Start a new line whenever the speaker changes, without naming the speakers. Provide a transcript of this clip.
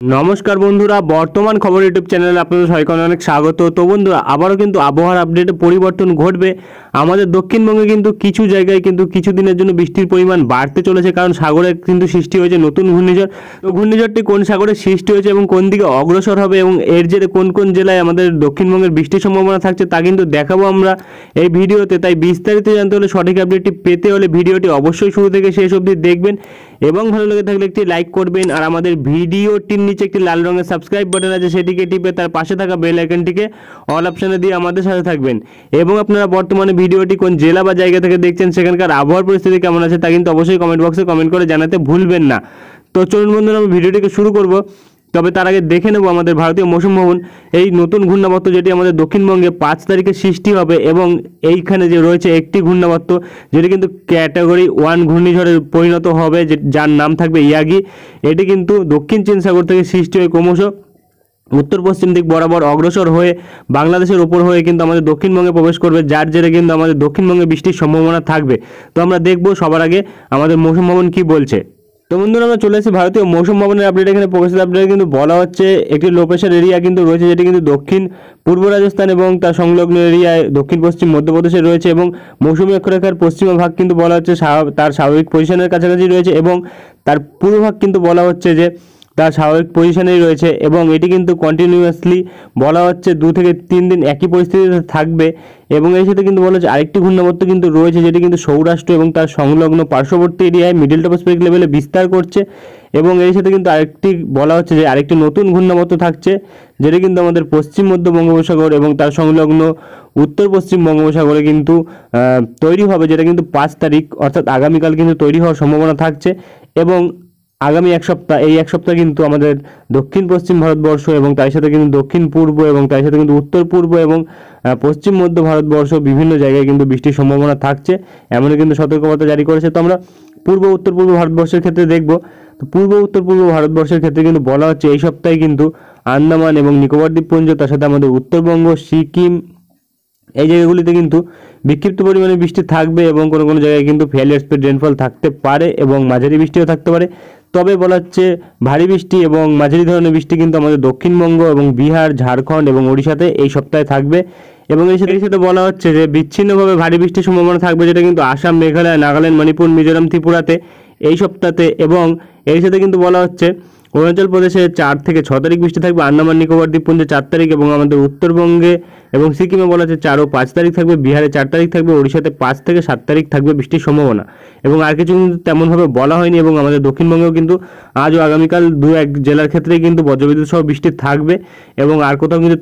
নমস্কার বন্ধুরা, বর্তমান খবর ইউটিউব চ্যানেলে আপনাদের সবাইকে অনেক স্বাগত। তো বন্ধুরা, আবারও কিন্তু আবহাওয়ার আপডেটে পরিবর্তন ঘটবে। আমাদের দক্ষিণবঙ্গে কিন্তু কিছু জায়গায় কিন্তু কিছু দিনের জন্য বৃষ্টির পরিমাণ বাড়তে চলেছে, কারণ সাগরে কিন্তু সৃষ্টি হয়েছে নতুন ঘূর্ণিঝড়। তো ঘূর্ণিঝড়টি কোন সাগরে সৃষ্টি হয়েছে এবং কোন দিকে অগ্রসর হবে এবং এর জেরে কোন কোন জেলায় আমাদের দক্ষিণবঙ্গের বৃষ্টির সম্ভাবনা থাকছে তা কিন্তু দেখাবো আমরা এই ভিডিওতে। তাই বিস্তারিত জানতে হলে, সঠিক আপডেটটি পেতে হলে ভিডিওটি অবশ্যই শুরু থেকে শেষ অবধি দেখবেন এবং ভালো লেগে থাকলে একটি লাইক করবেন। আর আমাদের ভিডিওটির নিচে একটি লাল রঙের সাবস্ক্রাইব বাটন আছে, সেটিকে টিপে তার পাশে থাকা বেল আইকনটিকে অল অপশনে দিয়ে আমাদের সাথে থাকবেন। এবং আপনারা বর্তমানে ভিডিওটি কোন জেলা বা জায়গা থেকে দেখছেন, সেখানকার আবহাওয়ার পরিস্থিতি কেমন আছে তা কিন্তু অবশ্যই কমেন্ট বক্সে কমেন্ট করে জানাতে ভুলবেন না। তো চলুন বন্ধুরা, আমি ভিডিওটিকে শুরু করব। তবে তার আগে দেখে নেব আমাদের ভারতীয় মৌসুম ভবন এই নতুন ঘূর্ণাবর্ত, যেটি আমাদের দক্ষিণবঙ্গে 5 তারিখে সৃষ্টি হবে এবং এইখানে যে রয়েছে একটি ঘূর্ণাবর্ত, যেটি কিন্তু ক্যাটাগরি 1 ঘূর্ণিঝড়ে পরিণত হবে, যার নাম থাকবে ইয়াগি। এটি কিন্তু দক্ষিণ চীন সাগর থেকে সৃষ্টি হয়ে ক্রমশ উত্তর পশ্চিম দিক বরাবর অগ্রসর হয়ে বাংলাদেশের ওপর হয়ে কিন্তু আমাদের দক্ষিণবঙ্গে প্রবেশ করবে, যার জেরে কিন্তু আমাদের দক্ষিণবঙ্গে বৃষ্টির সম্ভাবনা থাকবে। তো আমরা দেখব সবার আগে আমাদের মৌসুম ভবন কী বলছে। তো বন্ধুরা, আমরা চলে এসেছি ভারতীয় মৌসুম ভবনের আপডেট। এখানে প্রকাশিত আপডেটে কিন্তু বলা হচ্ছে একটি লো প্রেশার এরিয়া কিন্তু রয়েছে, যেটি কিন্তু দক্ষিণ পূর্ব রাজস্থান এবং তার সংলগ্ন এরিয়ায় দক্ষিণ পশ্চিম মধ্যপ্রদেশে রয়েছে এবং মৌসুমী অক্ষরেখার পশ্চিমা ভাগ কিন্তু বলা হচ্ছে তার স্বাভাবিক পজিশনের কাছাকাছি রয়েছে এবং তার পূর্ব ভাগ কিন্তু বলা হচ্ছে যে তার স্বাভাবিক পজিশনেই রয়েছে এবং এটি কিন্তু কন্টিনিউয়াসলি বলা হচ্ছে 2 থেকে 3 দিন একই পরিস্থিতিতে থাকবে। এবং এর সাথে কিন্তু বলা হচ্ছে আরেকটি ঘূর্ণাবর্ত কিন্তু রয়েছে, যেটি কিন্তু সৌরাষ্ট্র এবং তার সংলগ্ন পার্শ্ববর্তী এরিয়ায় মিডল ট্রপোস্ফিয়ারিক লেভেলে বিস্তার করছে। এবং এর সাথে কিন্তু আরেকটি বলা হচ্ছে যে আরেকটি নতুন ঘূর্ণাবর্ত থাকছে, যেটি কিন্তু আমাদের পশ্চিম মধ্য বঙ্গোপসাগর এবং তার সংলগ্ন উত্তর পশ্চিম বঙ্গোপসাগরে কিন্তু তৈরি হবে, যেটা কিন্তু 5 তারিখ অর্থাৎ আগামীকাল কিন্তু তৈরি হওয়ার সম্ভাবনা থাকছে। এবং আগামী এক সপ্তাহ কিন্তু আমাদের দক্ষিণ পশ্চিম ভারতবর্ষ এবং তার সাথে কিন্তু দক্ষিণ পূর্ব এবং তার সাথে কিন্তু উত্তর পূর্ব এবং পশ্চিম মধ্য ভারতবর্ষ বিভিন্ন জায়গায় কিন্তু বৃষ্টির সম্ভাবনা থাকছে, এমনই কিন্তু সতর্কবার্তা জারি করেছে। তো আমরা পূর্ব উত্তর পূর্ব ভারতবর্ষের ক্ষেত্রে দেখব। তো পূর্ব উত্তর পূর্ব ভারতবর্ষের ক্ষেত্রে কিন্তু বলা হচ্ছে এই সপ্তাহে কিন্তু আন্দামান এবং নিকোবর দ্বীপপুঞ্জ, তার সাথে আমাদের উত্তরবঙ্গ, সিকিম, এই জায়গাগুলিতে কিন্তু বিক্ষিপ্ত পরিমাণে বৃষ্টি থাকবে এবং কোনো কোনো জায়গায় কিন্তু ফেয়ারলি স্প্রেড রেনফল থাকতে পারে এবং মাঝারি বৃষ্টিও থাকতে পারে। তবে বলা হচ্ছে ভারী বৃষ্টি এবং মাঝারি ধরনের বৃষ্টি কিন্তু আমাদের দক্ষিণবঙ্গ এবং বিহার, ঝাড়খণ্ড এবং ওড়িশাতে এই সপ্তাহে থাকবে। এবং এর সাথে বলা হচ্ছে যে বিচ্ছিন্নভাবে ভারী বৃষ্টির সম্ভাবনা থাকবে, যেটা কিন্তু আসাম, মেঘালয়, নাগাল্যান্ড, মণিপুর, মিজোরাম, ত্রিপুরাতে এই সপ্তাহে। এবং এর সাথে কিন্তু বলা হচ্ছে অরুণাচল প্রদেশে 4 থেকে 6 তারিখ বৃষ্টি থাকবে, আন্দামান নিকোবর দ্বীপপুঞ্জে 4 তারিখ এবং আমাদের উত্তরবঙ্গে এবং সিকিমে বলা হচ্ছে 4 ও 5 তারিখ থাকবে, বিহারে 4 তারিখ থাকবে, ওড়িশাতে 5 থেকে 7 তারিখ থাকবে বৃষ্টির সম্ভাবনা। এবং আর কিছু কিন্তু তেমনভাবে বলা হয়নি। এবং আমাদের দক্ষিণবঙ্গেও কিন্তু আজ ও আগামীকাল 2-1 জেলার ক্ষেত্রেই কিন্তু বজ্রবিদ্যুৎ সহ বৃষ্টি থাকবে এবং আর কোথাও কিন্তু